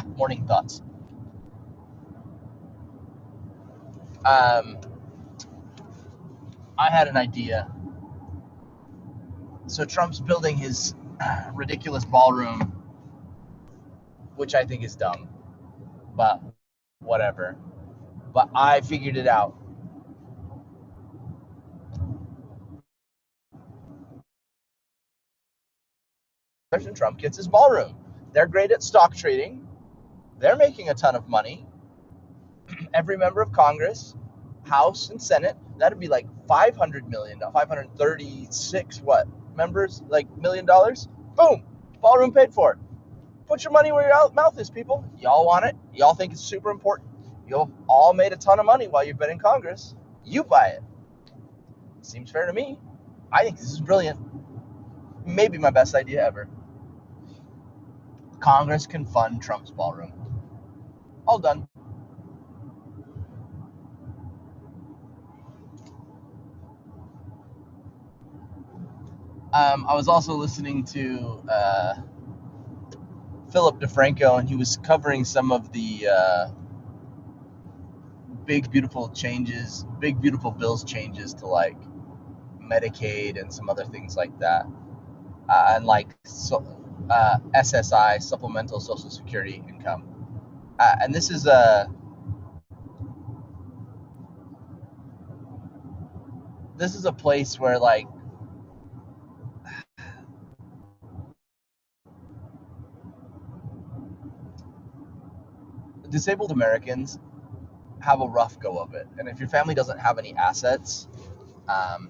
Morning thoughts. Um, I had an idea. So Trump's building his ridiculous ballroom, which I think is dumb, but whatever. But I figured it out. President Trump gets his ballroom. They're great at stock trading. They're making a ton of money. Every member of Congress, House and Senate, that'd be like 500 million, 536 what members, like $1 million. Boom, ballroom paid for. Put your money where your mouth is, people. Y'all want it. Y'all think it's super important. You'll all made a ton of money while you've been in Congress. You buy it. Seems fair to me. I think this is brilliant. Maybe my best idea ever. Congress can fund Trump's ballroom. All done. I was also listening to Philip DeFranco, and he was covering some of the big beautiful changes, big beautiful bills changes to like Medicaid and some other things like that, and like SSI, supplemental Social Security income. And this is a place where like disabled Americans have a rough go of it, and if your family doesn't have any assets, um,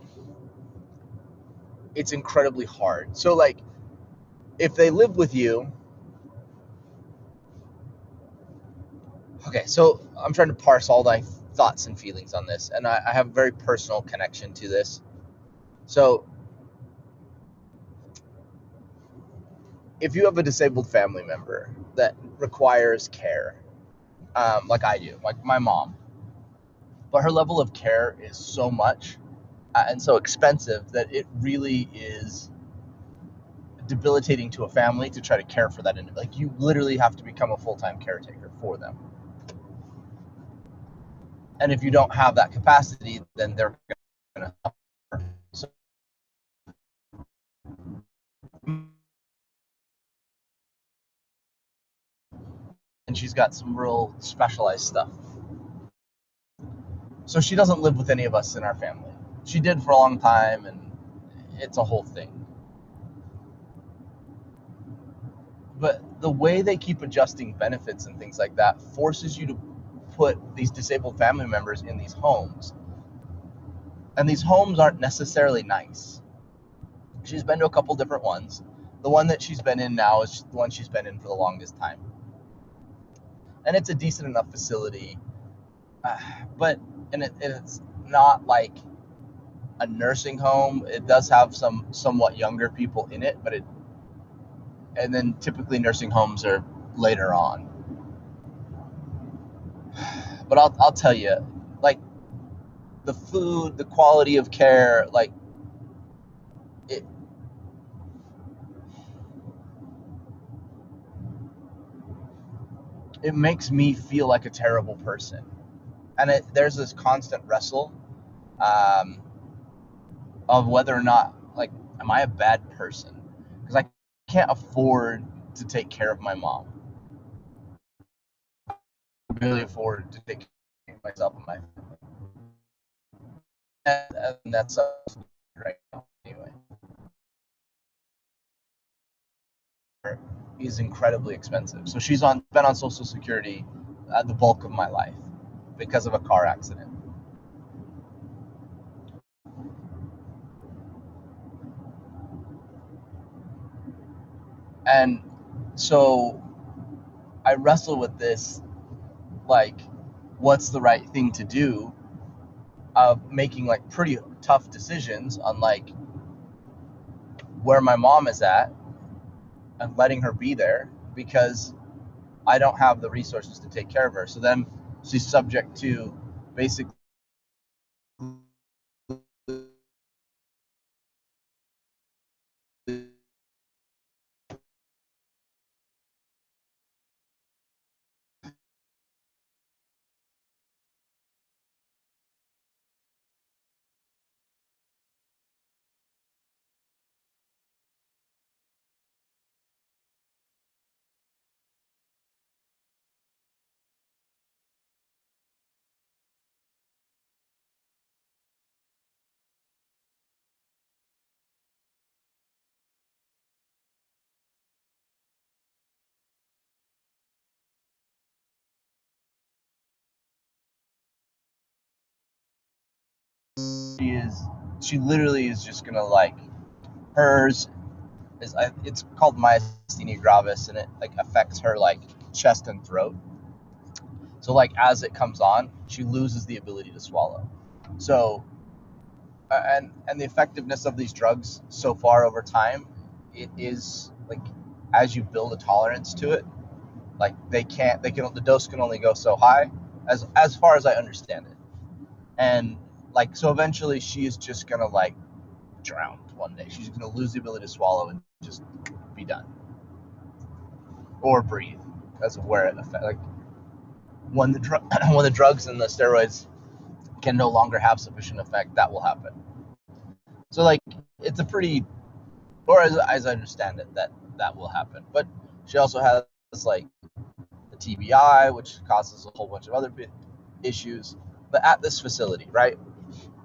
it's incredibly hard. So like if they live with you, okay, so I'm trying to parse all my thoughts and feelings on this, and I have a very personal connection to this. So if you have a disabled family member that requires care, like I do, like my mom, but her level of care is so much and so expensive that it really is debilitating to a family to try to care for that individual. Like you literally have to become a full-time caretaker for them. And if you don't have that capacity, then they're going to suffer. So, and she's got some real specialized stuff. So she doesn't live with any of us in our family. She did for a long time, and it's a whole thing. But the way they keep adjusting benefits and things like that forces you to put these disabled family members in these homes. And these homes aren't necessarily nice. She's been to a couple different ones. The one that she's been in now is the one she's been in for the longest time. And it's a decent enough facility. But it's not like a nursing home. It does have some somewhat younger people in it, and then typically nursing homes are later on. But I'll tell you, like the food, the quality of care, like it it makes me feel like a terrible person. And there's this constant wrestle um, of whether or not, like, am I a bad person? Because I can't afford to take care of my mom. I really afford to take care of myself and my family. And that's right now anyway. Is incredibly expensive. So she's been on Social Security the bulk of my life because of a car accident. And so I wrestle with this, like, what's the right thing to do, of making like pretty tough decisions on like where my mom is at and letting her be there because I don't have the resources to take care of her. So then she's subject to basically she literally is just gonna like, hers is, it's called myasthenia gravis, and it like affects her like chest and throat. So like as it comes on, she loses the ability to swallow. So and the effectiveness of these drugs so far over time, it is like, as you build a tolerance to it, like the dose can only go so high, as far as I understand it. And like, so eventually she is just gonna like drown one day. She's gonna lose the ability to swallow and just be done, or breathe, because of where it affects. Like when the when the drugs and the steroids can no longer have sufficient effect, that will happen. So like, it's a pretty, or as I understand it, that will happen. But she also has like the TBI, which causes a whole bunch of other issues. But at this facility, right,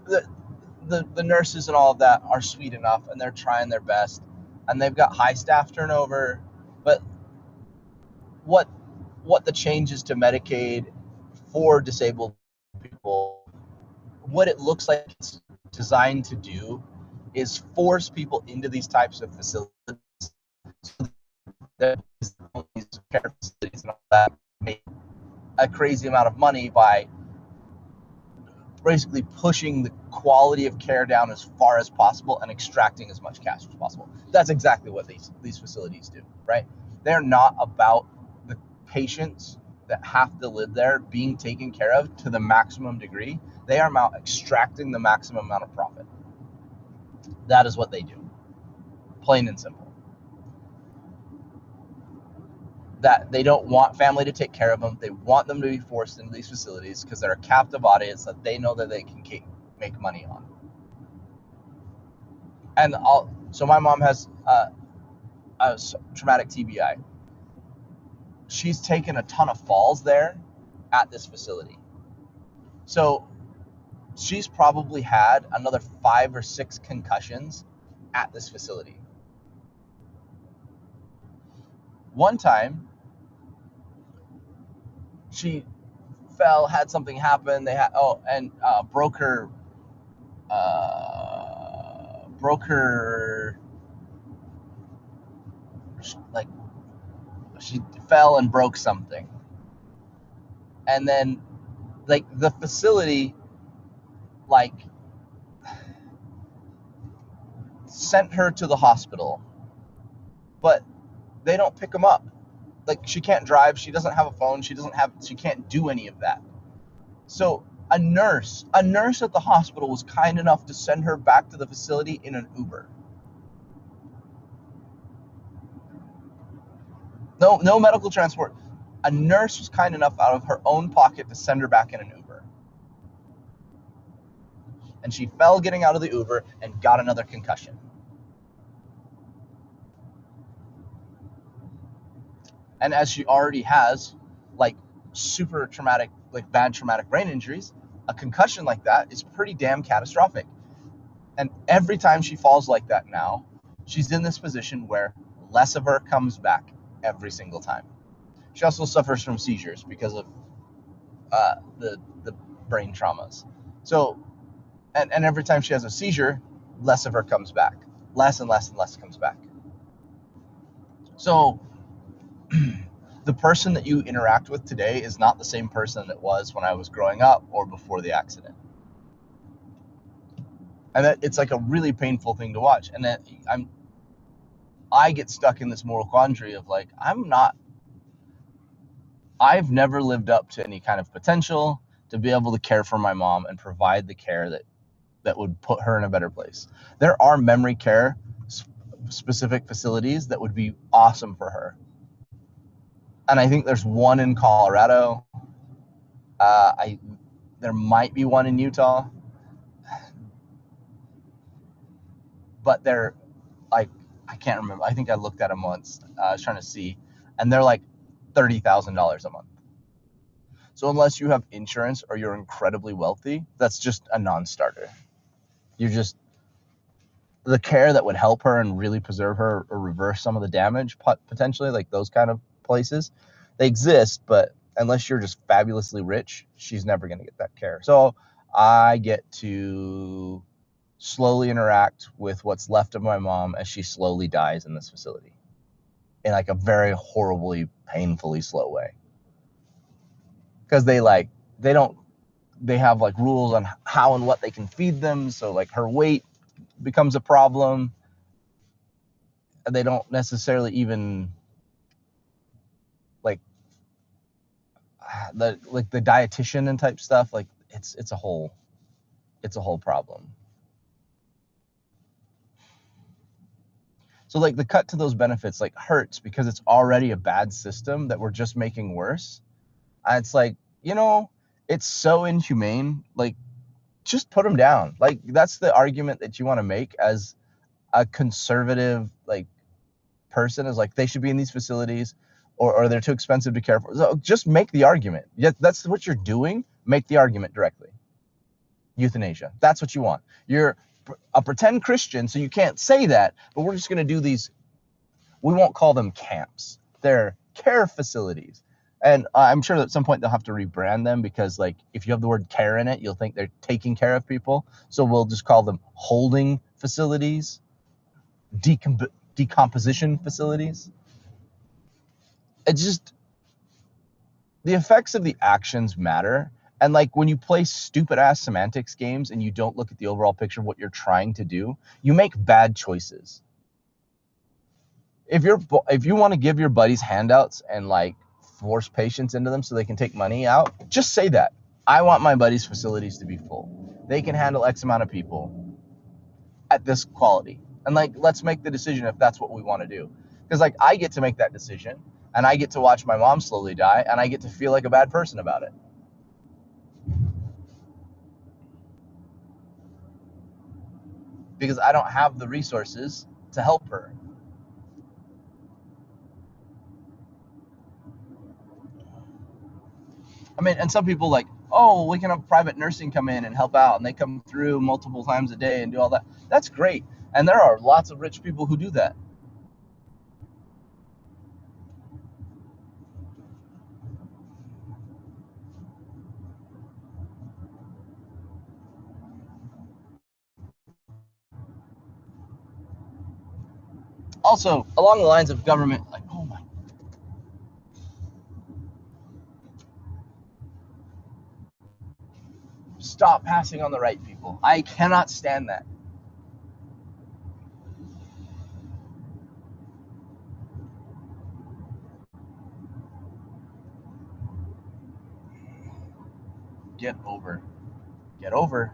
the nurses and all of that are sweet enough, and they're trying their best, and they've got high staff turnover. But what the changes to Medicaid for disabled people, what it looks like it's designed to do is force people into these types of facilities, so that these care facilities and all that make a crazy amount of money by basically pushing the quality of care down as far as possible and extracting as much cash as possible. That's exactly what these facilities do, right? They're not about the patients that have to live there being taken care of to the maximum degree. They are about extracting the maximum amount of profit. That is what they do, plain and simple. That they don't want family to take care of them. They want them to be forced into these facilities because they're a captive audience that they know that they can make money on. And so my mom has a traumatic TBI. She's taken a ton of falls there at this facility. So she's probably had another 5 or 6 concussions at this facility. One time, she fell, had something happen. They had broke her like, she fell and broke something, and then like the facility like sent her to the hospital, but they don't pick them up. Like, she can't drive, she doesn't have a phone, she can't do any of that. So a nurse at the hospital was kind enough to send her back to the facility in an Uber. No medical transport. A nurse was kind enough out of her own pocket to send her back in an Uber. And she fell getting out of the Uber and got another concussion. And as she already has like super traumatic, like bad traumatic brain injuries, a concussion like that is pretty damn catastrophic. And every time she falls like that now, she's in this position where less of her comes back every single time. She also suffers from seizures because of the brain traumas. So, and every time she has a seizure, less of her comes back. Less and less and less comes back. So the person that you interact with today is not the same person that was when I was growing up or before the accident. And that it's like a really painful thing to watch. And that I get stuck in this moral quandary of like, I've never lived up to any kind of potential to be able to care for my mom and provide the care that would put her in a better place. There are memory care specific facilities that would be awesome for her. And I think there's one in Colorado. There might be one in Utah, but they're like, I can't remember. I think I looked at them once. I was trying to see, and they're like $30,000 a month. So unless you have insurance or you're incredibly wealthy, that's just a non-starter. You're just, the care that would help her and really preserve her or reverse some of the damage potentially, like those kind of places, they exist, but unless you're just fabulously rich, she's never going to get that care. So I get to slowly interact with what's left of my mom as she slowly dies in this facility in like a very horribly, painfully slow way. Because they have like rules on how and what they can feed them. So like her weight becomes a problem. And they don't necessarily even like the dietitian and type stuff. Like it's a whole problem. So like the cut to those benefits like hurts because it's already a bad system that we're just making worse. And it's like, it's so inhumane. Like, just put them down. Like, that's the argument that you want to make as a conservative like person, is like they should be in these facilities, or they're too expensive to care for. So just make the argument. Yeah, that's what you're doing. Make the argument directly. Euthanasia. That's what you want. You're a pretend Christian, so you can't say that, but we're just going to do these. We won't call them camps. They're care facilities. And I'm sure that at some point they'll have to rebrand them, because like if you have the word care in it, you'll think they're taking care of people. So we'll just call them holding facilities, decomposition facilities. It's just, the effects of the actions matter. And like when you play stupid ass semantics games and you don't look at the overall picture of what you're trying to do, you make bad choices. If you want to give your buddies handouts and like force patients into them so they can take money out, just say that. I want my buddies' facilities to be full. They can handle X amount of people at this quality. And like, let's make the decision if that's what we want to do. Because like I get to make that decision, and I get to watch my mom slowly die, and I get to feel like a bad person about it. Because I don't have the resources to help her. I mean, and some people like, oh, we can have private nursing come in and help out, and they come through multiple times a day and do all that. That's great. And there are lots of rich people who do that. Also, along the lines of government, like, oh my, stop passing on the right, people. I cannot stand that. Get over. Get over.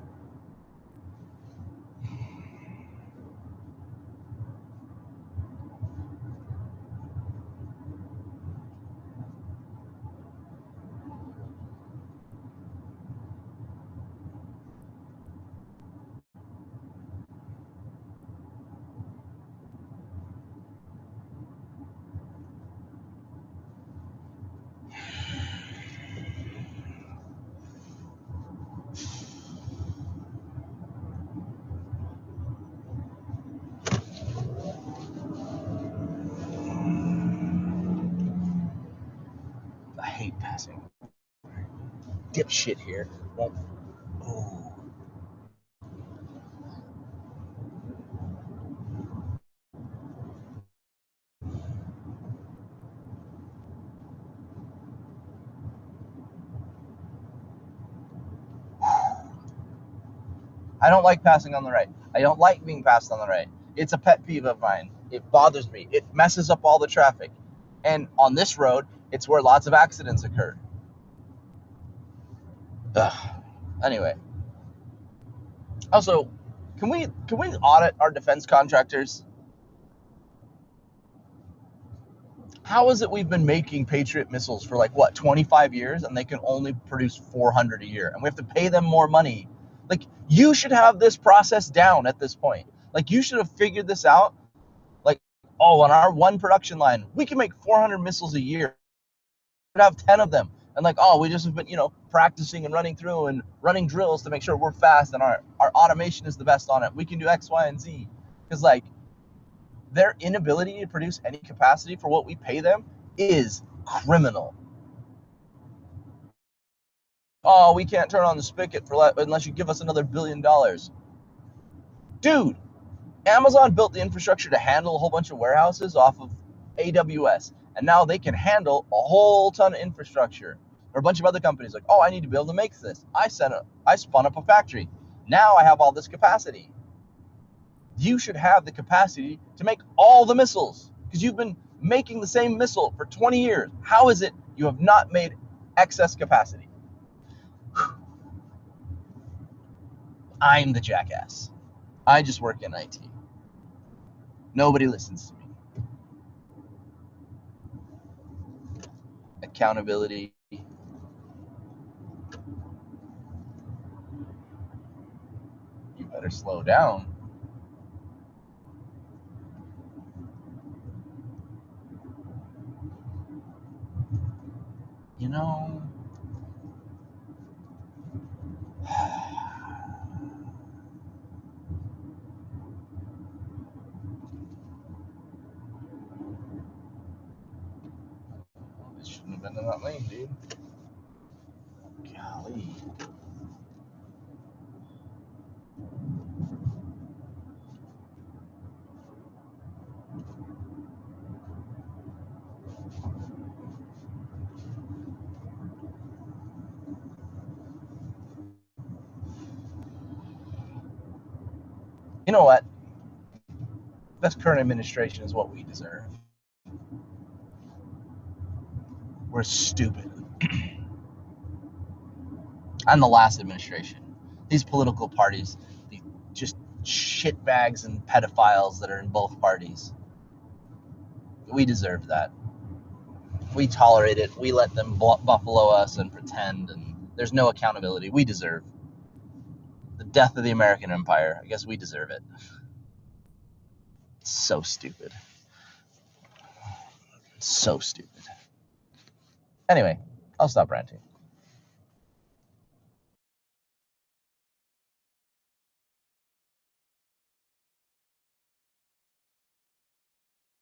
I hate passing. Dipshit here. Won't. Oh. I don't like passing on the right. I don't like being passed on the right. It's a pet peeve of mine. It bothers me. It messes up all the traffic. And on this road, it's where lots of accidents occur. Ugh. Anyway, also, can we audit our defense contractors? How is it we've been making Patriot missiles for like what, 25 years, and they can only produce 400 a year, and we have to pay them more money? Like, you should have this process down at this point. Like, you should have figured this out. Like, oh, on our one production line, we can make 400 missiles a year. We'd have 10 of them. And like, oh, we just have been, practicing and running through and running drills to make sure we're fast and our automation is the best on it. We can do X, Y, and Z. Because like, their inability to produce any capacity for what we pay them is criminal. Oh, we can't turn on the spigot unless you give us another $1 billion. Dude, Amazon built the infrastructure to handle a whole bunch of warehouses off of AWS, and now they can handle a whole ton of infrastructure. Or a bunch of other companies like, oh, I need to be able to make this. I spun up a factory. Now I have all this capacity. You should have the capacity to make all the missiles because you've been making the same missile for 20 years. How is it you have not made excess capacity? I'm the jackass. I just work in IT. Nobody listens to me. Accountability. You better slow down. You know, this shouldn't have been in that lane, dude. Golly. You know what? This current administration is what we deserve. We're stupid. And the last administration. These political parties, these just shitbags and pedophiles that are in both parties. We deserve that. We tolerate it. We let them buffalo us and pretend, and there's no accountability. We deserve the death of the American empire. I guess we deserve it. It's so stupid. So stupid. Anyway, I'll stop ranting.